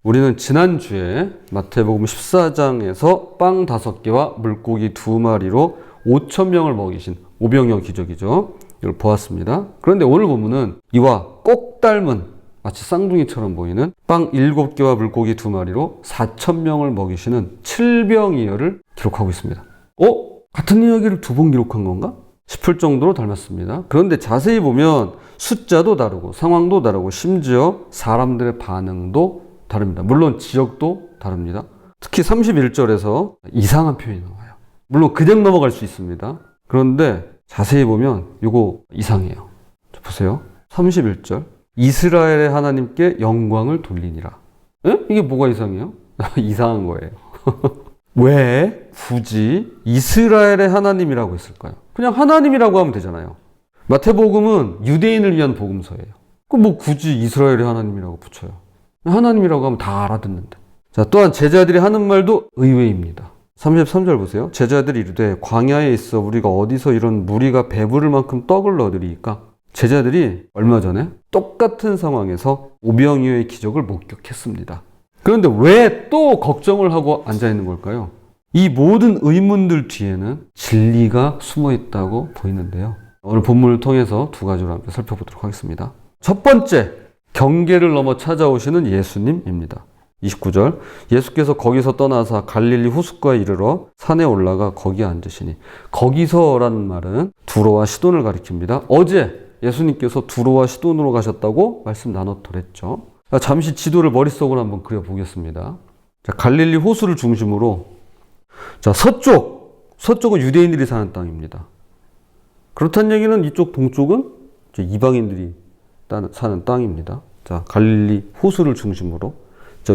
우리는 지난주에 마태복음 14장에서 빵 5개와 물고기 2마리로 5,000명을 먹이신 오병이어 기적이죠. 이걸 보았습니다. 그런데 오늘 본문은 이와 꼭 닮은 마치 쌍둥이처럼 보이는 빵 7개와 물고기 2마리로 4,000명을 먹이시는 칠병이어를 기록하고 있습니다. 같은 이야기를 2번 기록한 건가? 싶을 정도로 닮았습니다. 그런데 자세히 보면 숫자도 다르고 상황도 다르고 심지어 사람들의 반응도 다릅니다. 물론 지역도 다릅니다. 특히 31절에서 이상한 표현이 나와요. 물론 그냥 넘어갈 수 있습니다. 그런데 자세히 보면 이거 이상해요. 보세요. 31절 이스라엘의 하나님께 영광을 돌리니라. 이게 뭐가 이상해요? 이상한 거예요. 왜 굳이 이스라엘의 하나님이라고 했을까요? 그냥 하나님이라고 하면 되잖아요. 마태복음은 유대인을 위한 복음서예요. 그럼 뭐 굳이 이스라엘의 하나님이라고 붙여요. 하나님이라고 하면 다 알아듣는데. 자, 또한 제자들이 하는 말도 의외입니다. 33절 보세요. 제자들이 이르되 광야에 있어 우리가 어디서 이런 무리가 배부를 만큼 떡을 얻으리이까? 제자들이 얼마 전에 똑같은 상황에서 오병이어의 기적을 목격했습니다. 그런데 왜 또 걱정을 하고 앉아있는 걸까요? 이 모든 의문들 뒤에는 진리가 숨어 있다고 보이는데요. 오늘 본문을 통해서 2가지로 함께 살펴보도록 하겠습니다. 첫 번째, 경계를 넘어 찾아오시는 예수님입니다. 29절 예수께서 거기서 떠나사 갈릴리 호숫가에 이르러 산에 올라가 거기 앉으시니, 거기서라는 말은 두로와 시돈을 가리킵니다. 어제 예수님께서 두로와 시돈으로 가셨다고 말씀 나눴더랬죠. 잠시 지도를 머릿속으로 한번 그려보겠습니다. 자, 갈릴리 호수를 중심으로 서쪽은 유대인들이 사는 땅입니다. 그렇다는 얘기는 이쪽 동쪽은 이방인들이 사는 땅입니다. 자, 갈릴리 호수를 중심으로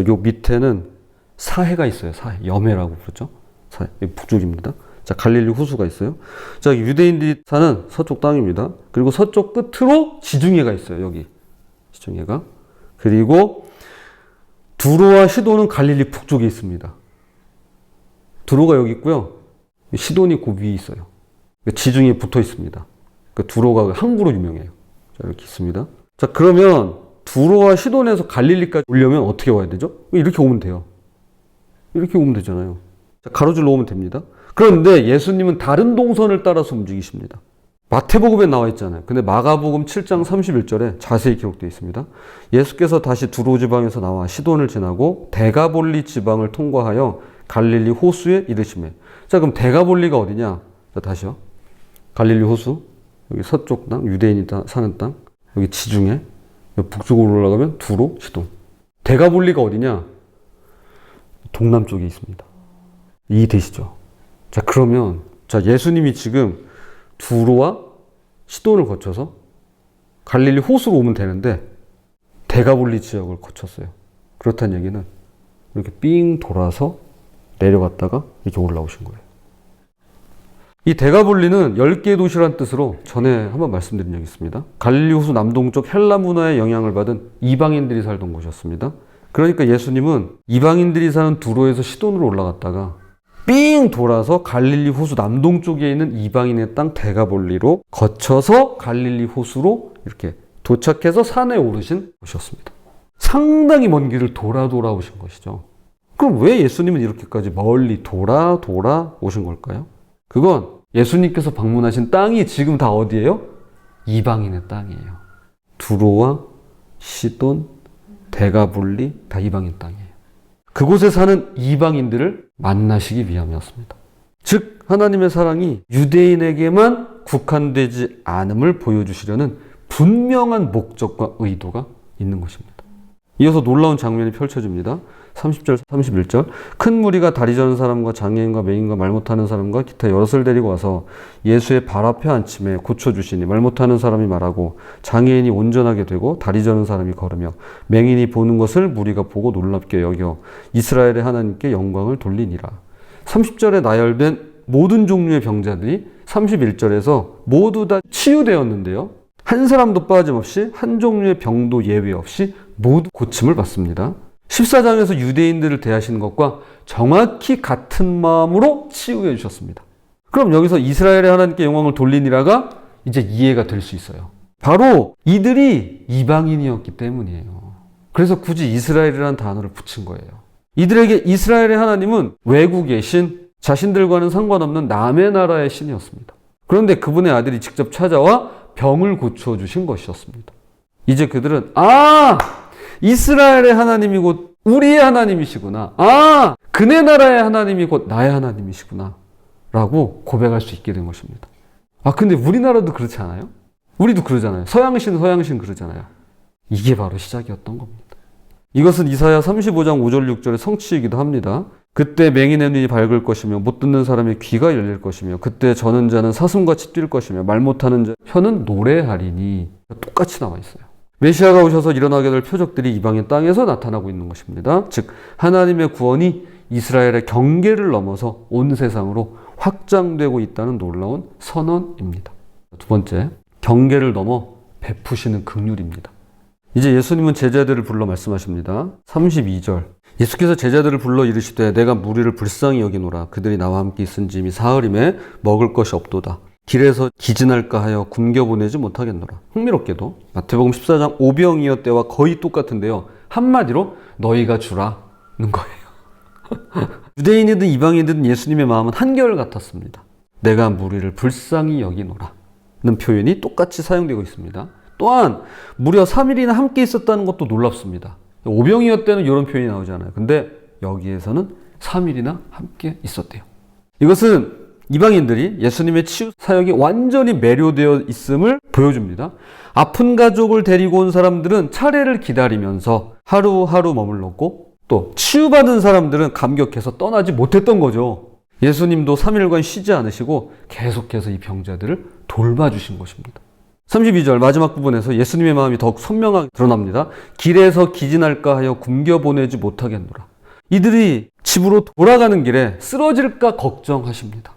요 밑에는 사해가 있어요. 사해, 염해라고 부르죠. 사해, 북쪽입니다. 자, 갈릴리 호수가 있어요. 자, 유대인들이 사는 서쪽 땅입니다. 그리고 서쪽 끝으로 지중해가 있어요. 여기 지중해가. 그리고 두로와 시돈은 갈릴리 북쪽에 있습니다. 두로가 여기 있고요. 시돈이 그 위에 있어요. 지중해에 붙어 있습니다. 두로가 항구로 유명해요. 자, 이렇게 있습니다. 자, 그러면 두로와 시돈에서 갈릴리까지 오려면 어떻게 와야 되죠? 이렇게 오면 돼요. 이렇게 오면 되잖아요. 자, 가로줄로 오면 됩니다. 그런데 예수님은 다른 동선을 따라서 움직이십니다. 마태복음에 나와 있잖아요. 근데 마가복음 7장 31절에 자세히 기록되어 있습니다. 예수께서 다시 두로 지방에서 나와 시돈을 지나고 데가볼리 지방을 통과하여 갈릴리 호수에 이르시매. 자, 그럼 데가볼리가 어디냐? 자, 다시요. 갈릴리 호수, 여기 서쪽 땅, 유대인이 사는 땅, 여기 지중해, 여기 북쪽으로 올라가면 두로, 시돈. 데가볼리가 어디냐? 동남쪽에 있습니다. 이해되시죠? 자, 그러면 예수님이 지금 두로와 시돈을 거쳐서 갈릴리 호수로 오면 되는데 데가볼리 지역을 거쳤어요. 그렇다는 얘기는 이렇게 삥 돌아서 내려갔다가 이렇게 올라오신 거예요. 이 데가볼리는 10개의 도시란 뜻으로 전에 한번 말씀드린 적이 있습니다. 갈릴리 호수 남동쪽 헬라 문화의 영향을 받은 이방인들이 살던 곳이었습니다. 그러니까 예수님은 이방인들이 사는 두로에서 시돈으로 올라갔다가 삥 돌아서 갈릴리 호수 남동쪽에 있는 이방인의 땅 데가볼리로 거쳐서 갈릴리 호수로 이렇게 도착해서 산에 오르신 곳이었습니다. 상당히 먼 길을 돌아 오신 것이죠. 그럼 왜 예수님은 이렇게까지 멀리 돌아 오신 걸까요? 그건 예수님께서 방문하신 땅이 지금 다 어디예요? 이방인의 땅이에요. 두로와 시돈, 데가볼리 다 이방인 땅이에요. 그곳에 사는 이방인들을 만나시기 위함이었습니다. 즉 하나님의 사랑이 유대인에게만 국한되지 않음을 보여주시려는 분명한 목적과 의도가 있는 것입니다. 이어서 놀라운 장면이 펼쳐집니다. 30절, 31절 큰 무리가 다리 저는 사람과 장애인과 맹인과 말 못하는 사람과 기타 여럿을 데리고 와서 예수의 발 앞에 앉힘에 고쳐주시니 말 못하는 사람이 말하고 장애인이 온전하게 되고 다리 저는 사람이 걸으며 맹인이 보는 것을 무리가 보고 놀랍게 여겨 이스라엘의 하나님께 영광을 돌리니라. 30절에 나열된 모든 종류의 병자들이 31절에서 모두 다 치유되었는데요. 한 사람도 빠짐없이 한 종류의 병도 예외 없이 모두 고침을 받습니다. 14장에서 유대인들을 대하시는 것과 정확히 같은 마음으로 치유해 주셨습니다. 그럼 여기서 이스라엘의 하나님께 영광을 돌리니라가 이제 이해가 될 수 있어요. 바로 이들이 이방인이었기 때문이에요. 그래서 굳이 이스라엘이라는 단어를 붙인 거예요. 이들에게 이스라엘의 하나님은 외국의 신, 자신들과는 상관없는 남의 나라의 신이었습니다. 그런데 그분의 아들이 직접 찾아와 병을 고쳐주신 것이었습니다. 이제 그들은 이스라엘의 하나님이 곧 우리의 하나님이시구나. 그네 나라의 하나님이 곧 나의 하나님이시구나 라고 고백할 수 있게 된 것입니다. 근데 우리나라도 그렇지 않아요? 우리도 그러잖아요. 서양신 그러잖아요. 이게 바로 시작이었던 겁니다. 이것은 이사야 35장 5절 6절의 성취이기도 합니다. 그때 맹인의 눈이 밝을 것이며 못 듣는 사람의 귀가 열릴 것이며 그때 저는 자는 사슴같이 뛸 것이며 말 못하는 자 혀는 노래하리니. 똑같이 나와 있어요. 메시아가 오셔서 일어나게 될 표적들이 이방인 땅에서 나타나고 있는 것입니다. 즉 하나님의 구원이 이스라엘의 경계를 넘어서 온 세상으로 확장되고 있다는 놀라운 선언입니다. 두 번째, 경계를 넘어 베푸시는 긍휼입니다. 이제 예수님은 제자들을 불러 말씀하십니다. 32절. 예수께서 제자들을 불러 이르시되 내가 무리를 불쌍히 여기노라. 그들이 나와 함께 있은지 이미 사흘임에 먹을 것이 없도다. 길에서 기진할까 하여 굶겨보내지 못하겠노라. 흥미롭게도 마태복음 14장 오병이어 때와 거의 똑같은데요. 한마디로 너희가 주라는 거예요. 유대인이든 이방인이든 예수님의 마음은 한결 같았습니다. 내가 무리를 불쌍히 여기노라 는 표현이 똑같이 사용되고 있습니다. 또한 무려 3일이나 함께 있었다는 것도 놀랍습니다. 오병이어 때는 이런 표현이 나오잖아요. 근데 여기에서는 3일이나 함께 있었대요. 이것은 이방인들이 예수님의 치유 사역이 완전히 매료되어 있음을 보여줍니다. 아픈 가족을 데리고 온 사람들은 차례를 기다리면서 하루하루 머물렀고 또 치유받은 사람들은 감격해서 떠나지 못했던 거죠. 예수님도 3일간 쉬지 않으시고 계속해서 이 병자들을 돌봐주신 것입니다. 32절 마지막 부분에서 예수님의 마음이 더욱 선명하게 드러납니다. 길에서 기진할까 하여 굶겨보내지 못하겠노라. 이들이 집으로 돌아가는 길에 쓰러질까 걱정하십니다.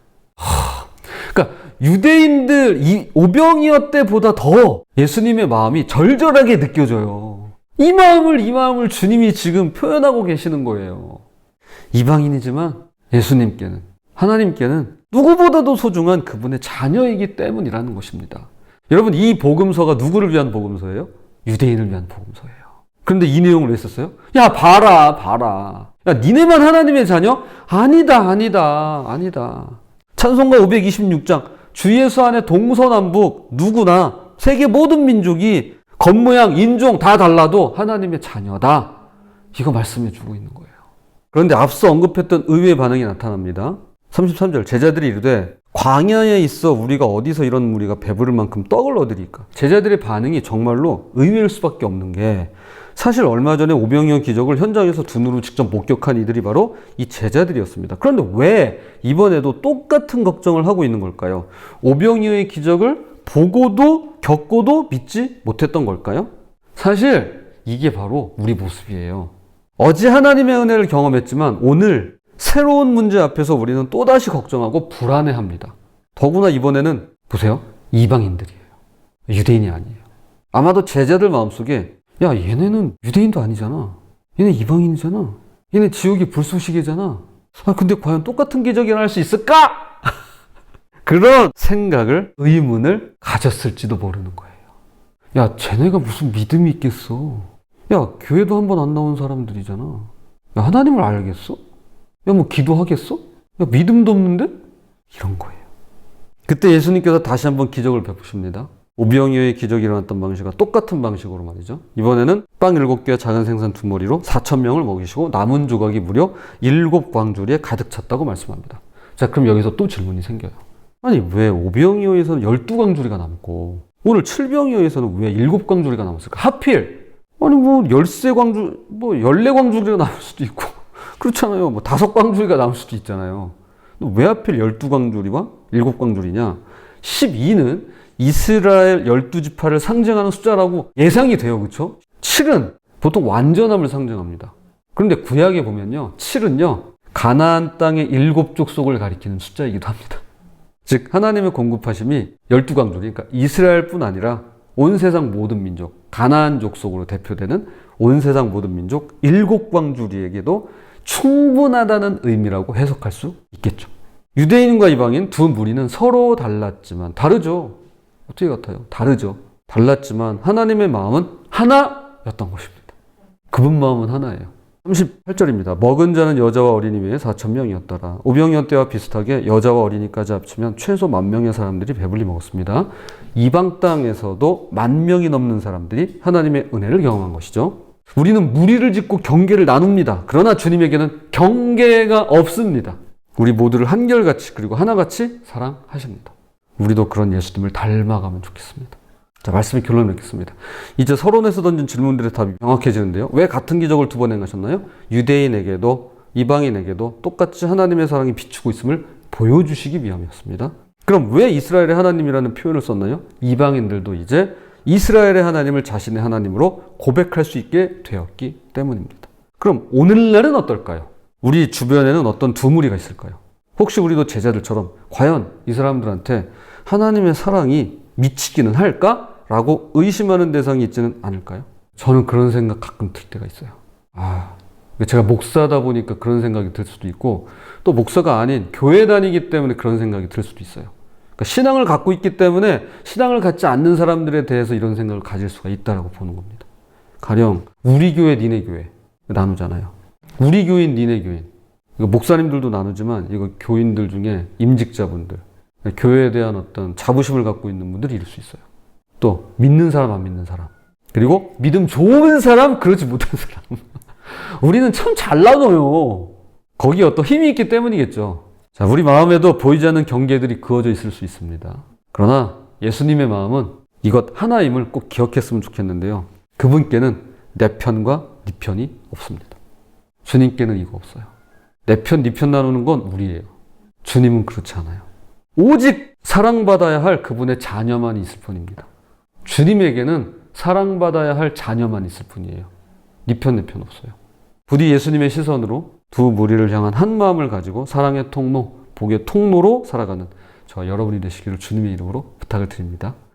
그러니까 유대인들 이 오병이어 때보다 더 예수님의 마음이 절절하게 느껴져요. 이 마음을 주님이 지금 표현하고 계시는 거예요. 이방인이지만 예수님께는, 하나님께는 누구보다도 소중한 그분의 자녀이기 때문이라는 것입니다. 여러분, 이 복음서가 누구를 위한 복음서예요? 유대인을 위한 복음서예요. 그런데 이 내용을 왜 썼어요? 야, 봐라. 야, 니네만 하나님의 자녀? 아니다. 찬송가 526장, 주 예수 안에 동서남북 누구나 세계 모든 민족이 겉모양, 인종 다 달라도 하나님의 자녀다. 이거 말씀해 주고 있는 거예요. 그런데 앞서 언급했던 의외의 반응이 나타납니다. 33절, 제자들이 이르되 광야에 있어 우리가 어디서 이런 무리가 배부를 만큼 떡을 얻으리까? 제자들의 반응이 정말로 의외일 수밖에 없는 게, 사실 얼마 전에 오병이어 기적을 현장에서 두 눈으로 직접 목격한 이들이 바로 이 제자들이었습니다. 그런데 왜 이번에도 똑같은 걱정을 하고 있는 걸까요? 오병이어의 기적을 보고도 겪고도 믿지 못했던 걸까요? 사실 이게 바로 우리 모습이에요. 어제 하나님의 은혜를 경험했지만 오늘 새로운 문제 앞에서 우리는 또다시 걱정하고 불안해합니다. 더구나 이번에는 보세요. 이방인들이에요. 유대인이 아니에요. 아마도 제자들 마음속에 야, 얘네는 유대인도 아니잖아. 얘네 이방인이잖아. 얘네 지옥이 불쏘시개잖아. 근데 과연 똑같은 기적이 일어날 수 있을까? 그런 생각을, 의문을 가졌을지도 모르는 거예요. 야, 쟤네가 무슨 믿음이 있겠어. 야, 교회도 한 번 안 나온 사람들이잖아. 야, 하나님을 알겠어? 야, 뭐 기도하겠어? 야, 믿음도 없는데? 이런 거예요. 그때 예수님께서 다시 한번 기적을 베푸십니다. 오병이어의 기적이 일어났던 방식과 똑같은 방식으로 말이죠. 이번에는 빵 7개와 작은 생선 2머리로 4,000명을 먹이시고 남은 조각이 무려 7광주리에 가득 찼다고 말씀합니다. 자, 그럼 여기서 또 질문이 생겨요. 아니, 왜 오병이어에서는 12광주리가 남고 오늘 7병이어에서는 왜 7광주리가 남았을까? 하필! 아니, 뭐 13광주, 뭐 14광주리가 남을 수도 있고 그렇잖아요. 뭐 5광주리가 남을 수도 있잖아요. 왜 하필 12광주리와 7광주리냐? 12는 이스라엘 12지파를 상징하는 숫자라고 예상이 돼요. 그렇죠? 7은 보통 완전함을 상징합니다. 그런데 구약에 보면요, 7은요 가나안 땅의 7족속을 가리키는 숫자이기도 합니다. 즉 하나님의 공급하심이 12광주리, 그러니까 이스라엘뿐 아니라 온 세상 모든 민족, 가나안 족속으로 대표되는 온 세상 모든 민족 7광주리에게도 충분하다는 의미라고 해석할 수 있겠죠. 유대인과 이방인 두 무리는 서로 달랐지만 다르죠. 어떻게 같아요? 다르죠. 달랐지만 하나님의 마음은 하나였던 것입니다. 그분 마음은 하나예요. 38절입니다. 먹은 자는 여자와 어린이 외에 4,000명이었더라. 오병이어 때와 비슷하게 여자와 어린이까지 합치면 최소 10,000명의 사람들이 배불리 먹었습니다. 이방 땅에서도 10,000명이 넘는 사람들이 하나님의 은혜를 경험한 것이죠. 우리는 무리를 짓고 경계를 나눕니다. 그러나 주님에게는 경계가 없습니다. 우리 모두를 한결같이 그리고 하나같이 사랑하십니다. 우리도 그런 예수님을 닮아가면 좋겠습니다. 자, 말씀의 결론을 맺겠습니다. 이제 서론에서 던진 질문들의 답이 명확해지는데요. 왜 같은 기적을 두 번 행하셨나요? 유대인에게도 이방인에게도 똑같이 하나님의 사랑이 비추고 있음을 보여주시기 위함이었습니다. 그럼 왜 이스라엘의 하나님이라는 표현을 썼나요? 이방인들도 이제 이스라엘의 하나님을 자신의 하나님으로 고백할 수 있게 되었기 때문입니다. 그럼 오늘날은 어떨까요? 우리 주변에는 어떤 두 무리가 있을까요? 혹시 우리도 제자들처럼 과연 이 사람들한테 하나님의 사랑이 미치기는 할까? 라고 의심하는 대상이 있지는 않을까요? 저는 그런 생각 가끔 들 때가 있어요. 제가 목사다 보니까 그런 생각이 들 수도 있고, 또 목사가 아닌 교회 다니기 때문에 그런 생각이 들 수도 있어요. 그러니까 신앙을 갖고 있기 때문에 신앙을 갖지 않는 사람들에 대해서 이런 생각을 가질 수가 있다라고 보는 겁니다. 가령 우리 교회, 니네 교회 나누잖아요. 우리 교인, 니네 교인. 이거 목사님들도 나누지만 이거 교인들 중에 임직자분들, 교회에 대한 어떤 자부심을 갖고 있는 분들이 이럴 수 있어요. 또 믿는 사람, 안 믿는 사람, 그리고 믿음 좋은 사람, 그렇지 못한 사람. 우리는 참 잘 나눠요. 거기에 어떤 힘이 있기 때문이겠죠. 자, 우리 마음에도 보이지 않는 경계들이 그어져 있을 수 있습니다. 그러나 예수님의 마음은 이것 하나임을 꼭 기억했으면 좋겠는데요. 그분께는 내 편과 네 편이 없습니다. 주님께는 이거 없어요. 내 편, 네 편 나누는 건 우리예요. 주님은 그렇지 않아요. 오직 사랑받아야 할 그분의 자녀만 있을 뿐입니다. 주님에게는 사랑받아야 할 자녀만 있을 뿐이에요. 네 편, 내 편 없어요. 부디 예수님의 시선으로 두 무리를 향한 한 마음을 가지고 사랑의 통로, 복의 통로로 살아가는 저와 여러분이 되시기를 주님의 이름으로 부탁을 드립니다.